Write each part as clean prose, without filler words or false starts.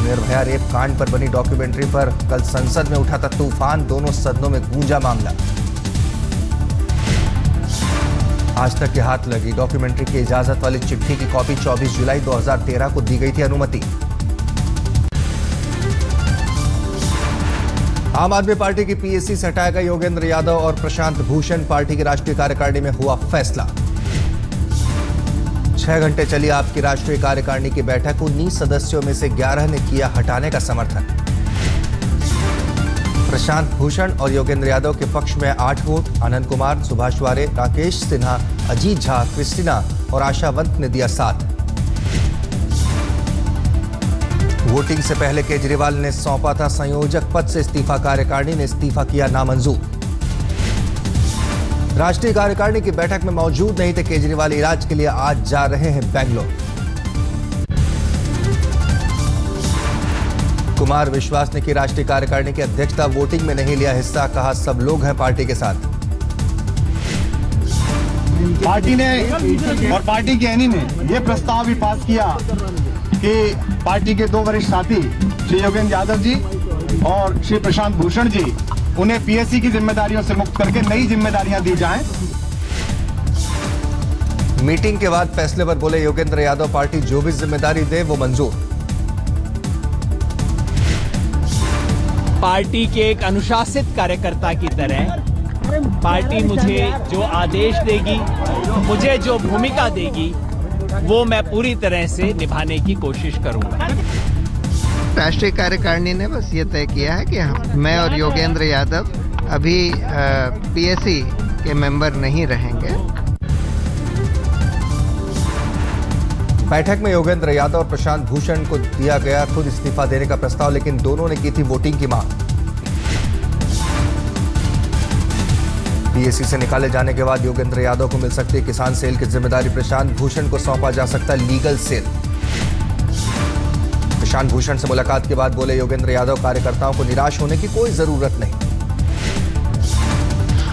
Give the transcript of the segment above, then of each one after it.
Nirbhaya rape कांड पर बनी डॉक्यूमेंट्री पर कल संसद में उठा था तूफान, दोनों सदनों में गूंजा मामला। आज तक के हाथ लगी डॉक्यूमेंट्री की इजाजत वाली चिट्ठी की कॉपी 24 जुलाई 2013 को दी गई थी अनुमति। आम आदमी पार्टी की पीएसी से हटाया गया योगेंद्र यादव और प्रशांत भूषण, पार्टी की राष्ट्रीय कार्यकारिणी में हुआ फैसला। 6 घंटे चली आपकी राष्ट्रीय कार्यकारिणी की बैठक, 19 सदस्यों में से 11 ने किया हटाने का समर्थन। प्रशांत भूषण और योगेंद्र यादव के पक्ष में 8 वोट, आनंद कुमार, सुभाष वारे, राकेश सिन्हा, अजीत झा, क्रिस्टीना और आशावंत ने दिया 7। वोटिंग से पहले केजरीवाल ने सौंपा था संयोजक पद से इस्तीफा, कार्यकारिणी ने इस्तीफा किया नामंजूर। राष्ट्रीय कार्यकारिणी की बैठक में मौजूद नहीं थे केजरीवाल, इलाज के लिए आज जा रहे हैं बेंगलोर। कुमार विश्वास ने की राष्ट्रीय कार्यकारिणी की अध्यक्षता, वोटिंग में नहीं लिया हिस्सा, कहा सब लोग हैं पार्टी के साथ। पार्टी ने और पार्टी के एनी ने यह प्रस्ताव भी पास किया कि पार्टी के 2 वरिष्ठ साथी श्री योगेंद्र यादव जी और श्री प्रशांत भूषण जी, उन्हें पीएससी की जिम्मेदारियों से मुक्त करके नई जिम्मेदारियां दी जाएं। मीटिंग के बाद फैसले पर बोले योगेंद्र यादव, पार्टी जो भी जिम्मेदारी दे वो मंजूर। पार्टी के एक अनुशासित कार्यकर्ता की तरह पार्टी मुझे जो आदेश देगी, मुझे जो भूमिका देगी, वो मैं पूरी तरह से निभाने की कोशिश करूंगा। राष्ट्रीय कार्यकारिणी ने बस ये तय किया है कि मैं और योगेंद्र यादव अभी पीएससी के मेंबर नहीं रहेंगे। बैठक में योगेंद्र यादव और प्रशांत भूषण को दिया गया खुद इस्तीफा देने का प्रस्ताव, लेकिन दोनों ने की थी वोटिंग की मांग। पीएससी से निकाले जाने के बाद योगेंद्र यादव को मिल सकती है किसान सेल की जिम्मेदारी, प्रशांत भूषण को सौंपा जा सकता है लीगल सेल। प्रशांत भूषण से मुलाकात के बाद बोले योगेंद्र यादव, कार्यकर्ताओं को निराश होने की कोई जरूरत नहीं।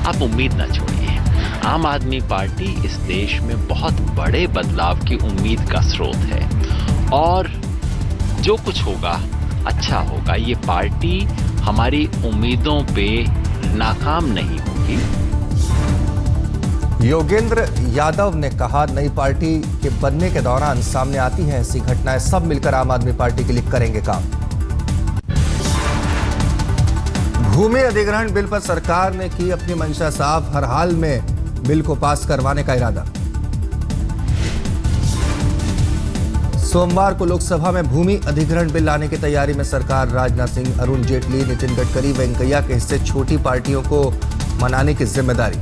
आप उम्मीद न छोड़िए, आम आदमी पार्टी इस देश में बहुत बड़े बदलाव की उम्मीद का स्रोत है और जो कुछ होगा अच्छा होगा। ये पार्टी हमारी उम्मीदों पे नाकाम नहीं होगी। योगेंद्र यादव ने कहा, नई पार्टी के बनने के दौरान सामने आती है ऐसी घटनाएं, सब मिलकर आम आदमी पार्टी के लिए करेंगे काम। भूमि अधिग्रहण बिल पर सरकार ने की अपनी मंशा साफ, हर हाल में बिल को पास करवाने का इरादा। सोमवार को लोकसभा में भूमि अधिग्रहण बिल लाने की तैयारी में सरकार, राजनाथ सिंह, अरुण जेटली, नितिन गडकरी, वेंकैया के हिस्से छोटी पार्टियों को मनाने की जिम्मेदारी।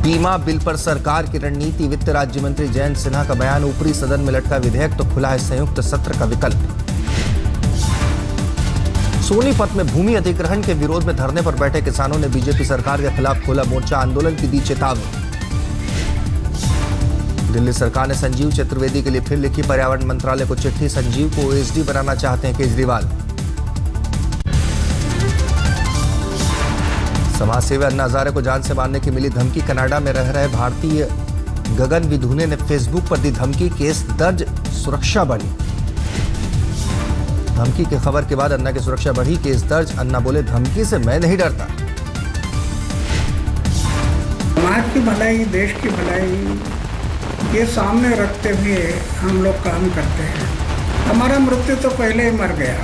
बीमा बिल पर सरकार की रणनीति, वित्त राज्य मंत्री जयंत सिन्हा का बयान, ऊपरी सदन में लटका विधेयक तो खुला है संयुक्त सत्र का विकल्प। सोनीपत में भूमि अधिग्रहण के विरोध में धरने पर बैठे किसानों ने बीजेपी सरकार के खिलाफ खोला मोर्चा, आंदोलन की दी चेतावनी। दिल्ली सरकार ने संजीव चतुर्वेदी के लिए फिर लिखी पर्यावरण मंत्रालय को चिट्ठी, संजीव को ओएसडी बनाना चाहते हैं केजरीवाल। समाजसेवी अन्ना हजारे को जान से मारने की मिली धमकी, कनाडा में रह रहे भारतीय गगन विधुने ने फेसबुक पर दी धमकी, केस दर्ज, सुरक्षा बढ़ी। धमकी की खबर के बाद अन्ना की सुरक्षा बढ़ी, केस दर्ज, अन्ना बोले धमकी से मैं नहीं डरता। समाज की भलाई, देश की भलाई ये सामने रखते हुए हम लोग काम करते हैं। हमारा मृत्यु तो पहले ही मर गया।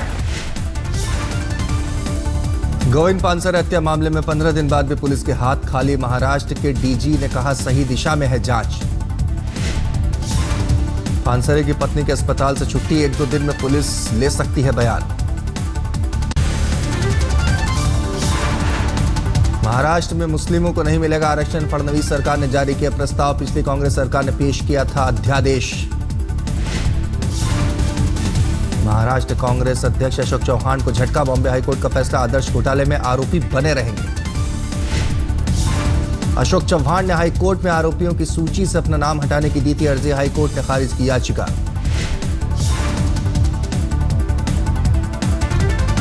गोविंद पानसरे हत्या मामले में 15 दिन बाद भी पुलिस के हाथ खाली, महाराष्ट्र के डीजी ने कहा सही दिशा में है जांच। पानसरे की पत्नी के अस्पताल से छुट्टी, 1-2 दिन में पुलिस ले सकती है बयान। महाराष्ट्र में मुस्लिमों को नहीं मिलेगा आरक्षण, फडणवीस सरकार ने जारी किया प्रस्ताव, पिछली कांग्रेस सरकार ने पेश किया था अध्यादेश। महाराष्ट्र कांग्रेस अध्यक्ष अशोक चौहान को झटका, बॉम्बे हाईकोर्ट का फैसला, आदर्श घोटाले में आरोपी बने रहेंगे। अशोक चौहान ने हाईकोर्ट में आरोपियों की सूची से अपना नाम हटाने की दी थी अर्जी, हाईकोर्ट ने खारिज की याचिका।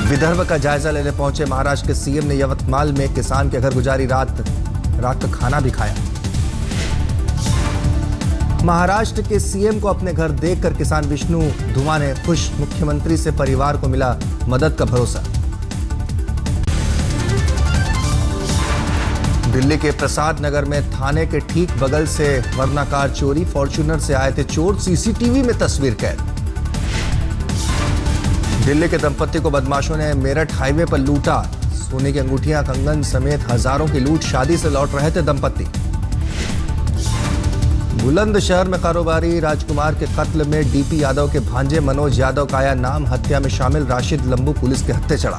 विदर्भ का जायजा लेने पहुंचे महाराष्ट्र के सीएम ने यवतमाल में किसान के घर गुजारी रात का खाना भी खाया। महाराष्ट्र के सीएम को अपने घर देखकर किसान विष्णु धुमा ने खुश, मुख्यमंत्री से परिवार को मिला मदद का भरोसा। दिल्ली के प्रसाद नगर में थाने के ठीक बगल से वर्णाकार चोरी, फॉर्च्यूनर से आए थे चोर, सीसीटीवी में तस्वीर कैद। दिल्ली के दंपति को बदमाशों ने मेरठ हाईवे पर लूटा, सोने की अंगूठियां, कंगन समेत हजारों की लूट। शादी से लौट रहे थे दंपति। बुलंदशहर में कारोबारी राजकुमार के कत्ल में डीपी यादव के भांजे मनोज यादव का आया नाम। हत्या में शामिल राशिद लंबू पुलिस के हत्थे चढ़ा।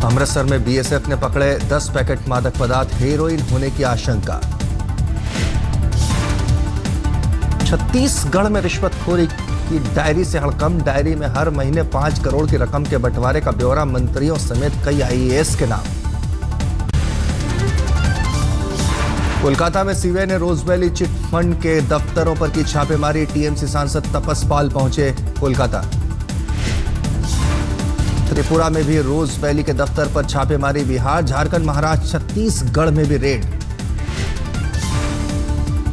अमृतसर में बीएसएफ ने पकड़े 10 पैकेट मादक पदार्थ, हेरोइन होने की आशंका। छत्तीसगढ़ में रिश्वतखोरी की डायरी से हड़कंप। डायरी में हर महीने 5 करोड़ की रकम के बंटवारे का ब्यौरा, मंत्रियों समेत कई आईएएस के नाम। कोलकाता में सीबीआई ने रोजवैली चिट फंड के दफ्तरों पर की छापेमारी। टीएमसी सांसद तपस पाल पहुंचे कोलकाता। त्रिपुरा में भी रोजवैली के दफ्तर पर छापेमारी। बिहार, झारखंड, महाराष्ट्र, छत्तीसगढ़ में भी रेड।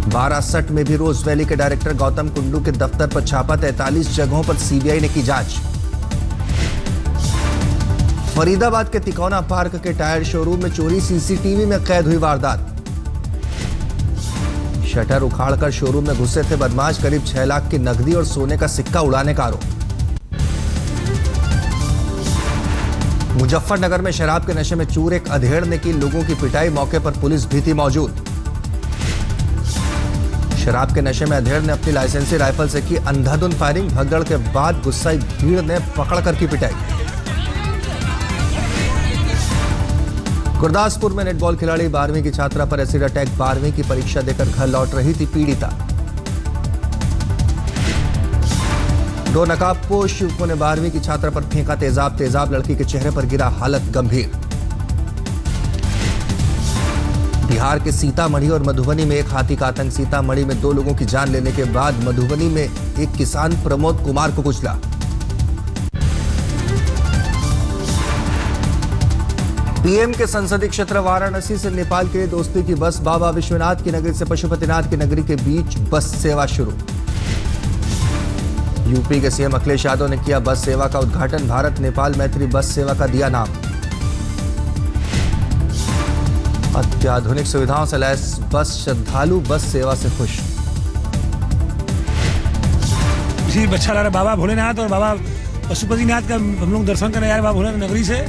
बारासट में भी रोजवैली के डायरेक्टर गौतम कुंडू के दफ्तर पर छापा। 43 जगहों पर सीबीआई ने की जांच। फरीदाबाद के तिकोना पार्क के टायर शोरूम में चोरी, सीसीटीवी में कैद हुई वारदात। शटर उखाड़कर शोरूम में घुसे थे बदमाश। करीब 6 लाख की नकदी और सोने का सिक्का उड़ाने का आरोप। मुजफ्फरनगर में शराब के नशे में चूर, एक अधेड़ ने की लोगों की पिटाई। मौके पर पुलिस भी थी मौजूद। शराब के नशे में अधेड़ ने अपनी लाइसेंसी राइफल से की अंधाधुंध फायरिंग। भगदड़ के बाद गुस्साई भीड़ ने पकड़कर की पिटाई। गुरदासपुर में नेटबॉल खिलाड़ी 12वीं की छात्रा पर एसिड अटैक। 12वीं की परीक्षा देकर घर लौट रही थी पीड़िता। 2 नकाबपोश युवकों ने 12वीं की छात्रा पर फेंका तेजाब। तेजाब लड़की के चेहरे पर गिरा, हालत गंभीर। बिहार के सीतामढ़ी और मधुबनी में एक हाथी का आतंक। सीतामढ़ी में 2 लोगों की जान लेने के बाद मधुबनी में एक किसान प्रमोद कुमार को कुचला। पीएम के संसदीय क्षेत्र वाराणसी से नेपाल के लिए दोस्ती की बस। बाबा विश्वनाथ की नगरी से पशुपतिनाथ की नगरी के बीच बस सेवा शुरू। यूपी के सीएम अखिलेश यादव ने किया बस सेवा का उद्घाटन। भारत नेपाल मैत्री बस सेवा का दिया नाम। अत्याधुनिक सुविधाओं से लैस बस, श्रद्धालु बस सेवा से खुश। अच्छा लग रहा है। बाबा भोलेनाथ और बाबा पशुपतिनाथ का हम लोग दर्शन करने आए। बाबा भोलेनाथ नगरी से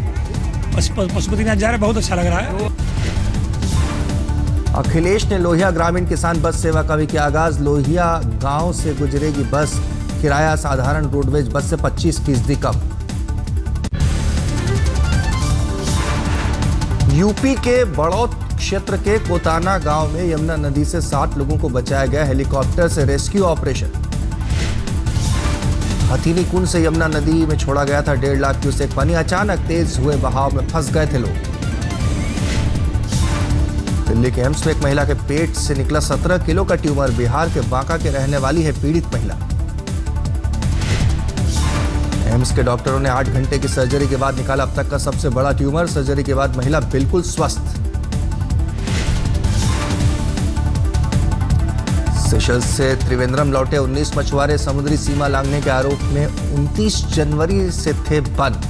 पशुपतिनाथ जा रहे, बहुत अच्छा लग रहा है। अखिलेश ने लोहिया ग्रामीण किसान बस सेवा का भी किया आगाज। लोहिया गांव से गुजरेगी बस। किराया साधारण रोडवेज बस से 25% कम। यूपी के बड़ौत क्षेत्र के कोताना गांव में यमुना नदी से 7 लोगों को बचाया गया हेलीकॉप्टर से। Rescue operation. हथीनी कुंड से यमुना नदी में छोड़ा गया था 1.5 लाख क्यूसेक पानी। अचानक तेज हुए बहाव में फंस गए थे लोग। दिल्ली के एम्स में एक महिला के पेट से निकला 17 किलो का ट्यूमर। बिहार के बांका के रहने वाली है पीड़ित महिला। एम्स के डॉक्टरों ने 8 घंटे की सर्जरी के बाद निकाला अब तक का सबसे बड़ा ट्यूमर। सर्जरी के बाद महिला बिल्कुल स्वस्थ। सेशल्स से त्रिवेंद्रम लौटे 19 मछुआरे समुद्री सीमा लांघने के आरोप में 29 जनवरी से थे बंद।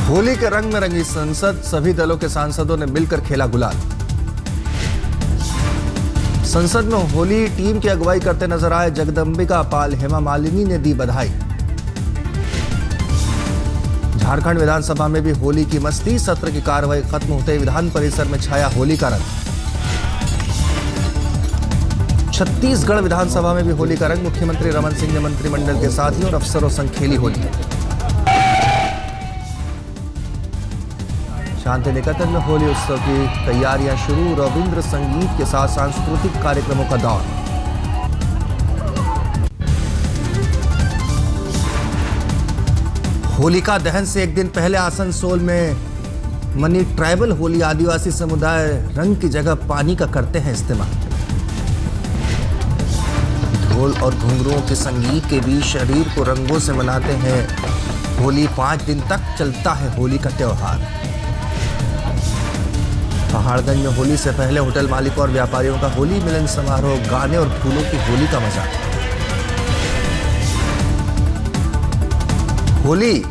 होली के रंग में रंगी संसद। सभी दलों के सांसदों ने मिलकर खेला गुलाल। संसद में होली टीम की अगुवाई करते नजर आए जगदंबिका पाल। हेमा मालिनी ने दी बधाई। झारखंड विधानसभा में भी होली की मस्ती। सत्र की कार्रवाई खत्म होते ही विधान परिसर में छाया होली का रंग। छत्तीसगढ़ विधानसभा में भी होली का रंग। मुख्यमंत्री रमन सिंह ने मंत्रिमंडल के साथियों और अफसरों संग खेली होली। शांति निकेतन में होली उत्सव की तैयारियां शुरू। रविंद्र संगीत के साथ सांस्कृतिक कार्यक्रमों का दौर। होलिका दहन से एक दिन पहले आसनसोल में मनी ट्राइबल होली। आदिवासी समुदाय रंग की जगह पानी का करते हैं इस्तेमाल। ढोल और घुंघरुओं के संगीत के बीच शरीर को रंगों से मनाते हैं होली 5 दिन तक चलता है होली का त्योहार। पहाड़गंज में होली से पहले होटल मालिकों और व्यापारियों का होली मिलन समारोह, गाने और फूलों की होली का मजा। होली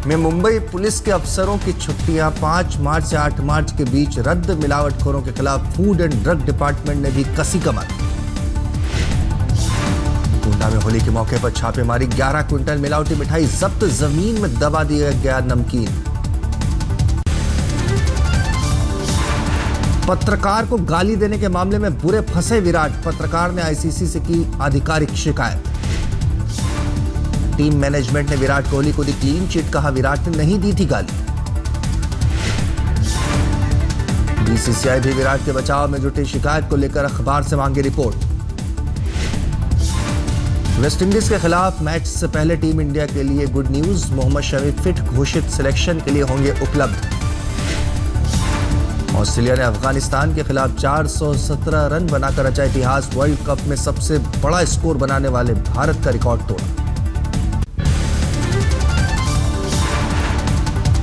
में मुंबई पुलिस के अफसरों की छुट्टियां 5 मार्च से 8 मार्च के बीच रद्द। मिलावटखोरों के खिलाफ फूड एंड ड्रग डिपार्टमेंट ने भी कसी कमर। गोंडा में होली के मौके पर छापेमारी, 11 क्विंटल मिलावटी मिठाई जब्त, जमीन में दबा दिया गया नमकीन। पत्रकार को गाली देने के मामले में बुरे फंसे विराट, पत्रकार ने आईसीसी से की आधिकारिक शिकायत। टीम मैनेजमेंट ने विराट कोहली को दी क्लीन चिट, कहा विराट ने नहीं दी थी गाली। बीसीसीआई भी विराट के बचाव में जुटी, शिकायत को लेकर अखबार से मांगी रिपोर्ट। वेस्टइंडीज के खिलाफ मैच से पहले टीम इंडिया के लिए good news, Mohammed Shami fit घोषित, सिलेक्शन के लिए होंगे उपलब्ध। ऑस्ट्रेलिया ने अफगानिस्तान के खिलाफ 417 रन बनाकर रचा इतिहास, वर्ल्ड कप में सबसे बड़ा स्कोर बनाने वाले भारत का रिकॉर्ड तोड़ा।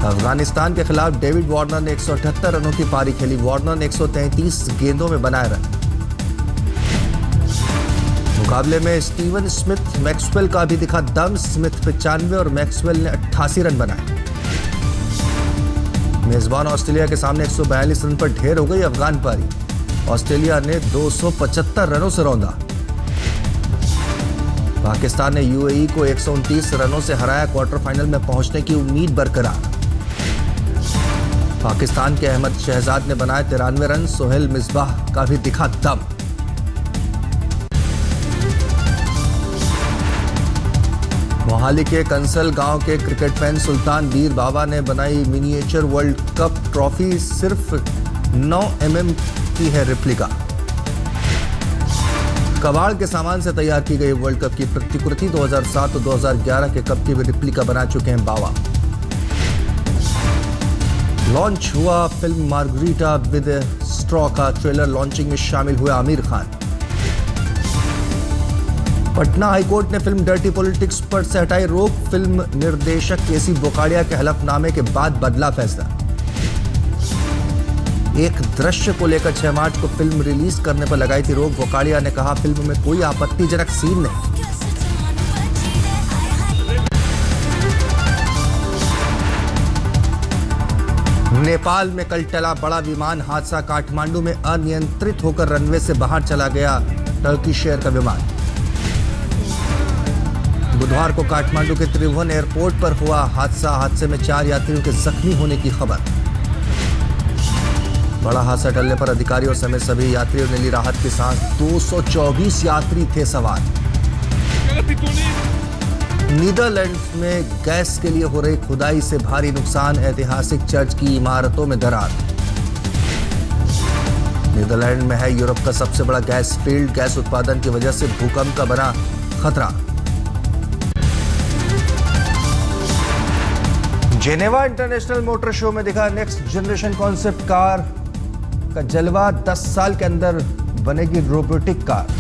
अफगानिस्तान के खिलाफ डेविड वार्नर ने 178 रनों की पारी खेली, वार्नर ने 133 गेंदों में बनाए रन। मुकाबले में स्टीवन स्मिथ मैक्सवेल का भी दिखा दम, स्मिथ 95 और मैक्सवेल ने 88 रन बनाए। मेजबान ऑस्ट्रेलिया के सामने 142 रन पर ढेर हो गई अफगान पारी, ऑस्ट्रेलिया ने 275 रनों से रौंदा। पाकिस्तान ने यूएई को 129 रनों से हराया, क्वार्टर फाइनल में पहुंचने की उम्मीद बरकरार। पाकिस्तान के अहमद शहजाद ने बनाए 93 रन, सोहेल मिसबाह का भी दिखा दम। मोहाली के कंसल गांव के क्रिकेट फैन सुल्तान बीर बाबा ने बनाई मिनिएचर वर्ल्ड कप ट्रॉफी, सिर्फ 9 mm की है रिप्लिका। कबाड़ के सामान से तैयार की गई वर्ल्ड कप की प्रतिकृति 2007 और 2011 के कप की भी रिप्लिका बना चुके हैं बाबा। लॉन्च हुआ फिल्म मार्गरीटा विद स्ट्रॉ का ट्रेलर, लॉन्चिंग में शामिल हुए आमिर खान। पटना हाईकोर्ट ने फिल्म डर्टी पॉलिटिक्स पर से हटाई रोक, फिल्म निर्देशक केसी बोकाड़िया के हलफनामे के बाद बदला फैसला। एक दृश्य को लेकर 6 मार्च को फिल्म रिलीज करने पर लगाई थी रोक, बोकाड़िया ने कहा फिल्म में कोई आपत्तिजनक सीन नहीं। नेपाल में कल टला बड़ा विमान हादसा, काठमांडू में अनियंत्रित होकर रनवे से बाहर चला गया टर्किश एयर का विमान। बुधवार को काठमांडू के त्रिभुवन एयरपोर्ट पर हुआ हादसा, हादसे में 4 यात्रियों के जख्मी होने की खबर। बड़ा हादसा टलने पर अधिकारियों समेत सभी यात्रियों ने ली राहत की सांस, 224 यात्री थे सवार। नीदरलैंड्स में गैस के लिए हो रही खुदाई से भारी नुकसान, ऐतिहासिक चर्च की इमारतों में दरार। नीदरलैंड में है यूरोप का सबसे बड़ा गैस फील्ड, गैस उत्पादन की वजह से भूकंप का बना खतरा। जेनेवा इंटरनेशनल मोटर शो में दिखा नेक्स्ट जनरेशन कॉन्सेप्ट कार का जलवा, 10 साल के अंदर बनेगी रोबोटिक कार।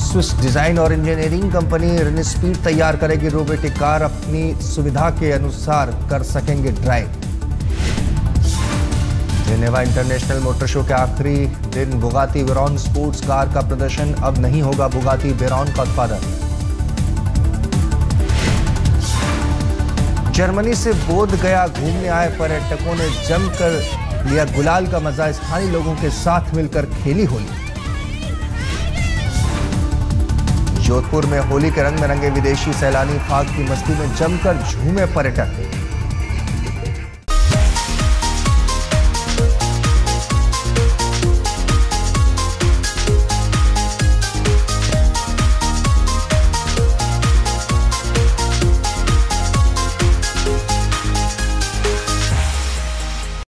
स्विस डिजाइन और इंजीनियरिंग कंपनी रेनिस्पीड तैयार करेगी रोबोटिक कार, अपनी सुविधा के अनुसार कर सकेंगे drive. Geneva international motor show के आखिरी दिन बुगाती वेरॉन स्पोर्ट्स कार का प्रदर्शन, अब नहीं होगा बुगाती वेरॉन का उत्पादन। जर्मनी से बोध गया घूमने आए पर्यटकों ने जमकर लिया गुलाल का मजा, स्थानीय लोगों के साथ मिलकर खेली होली। जोधपुर में होली के रंग में रंगे विदेशी सैलानी, फाग की मस्ती में जमकर झूमे पर्यटक।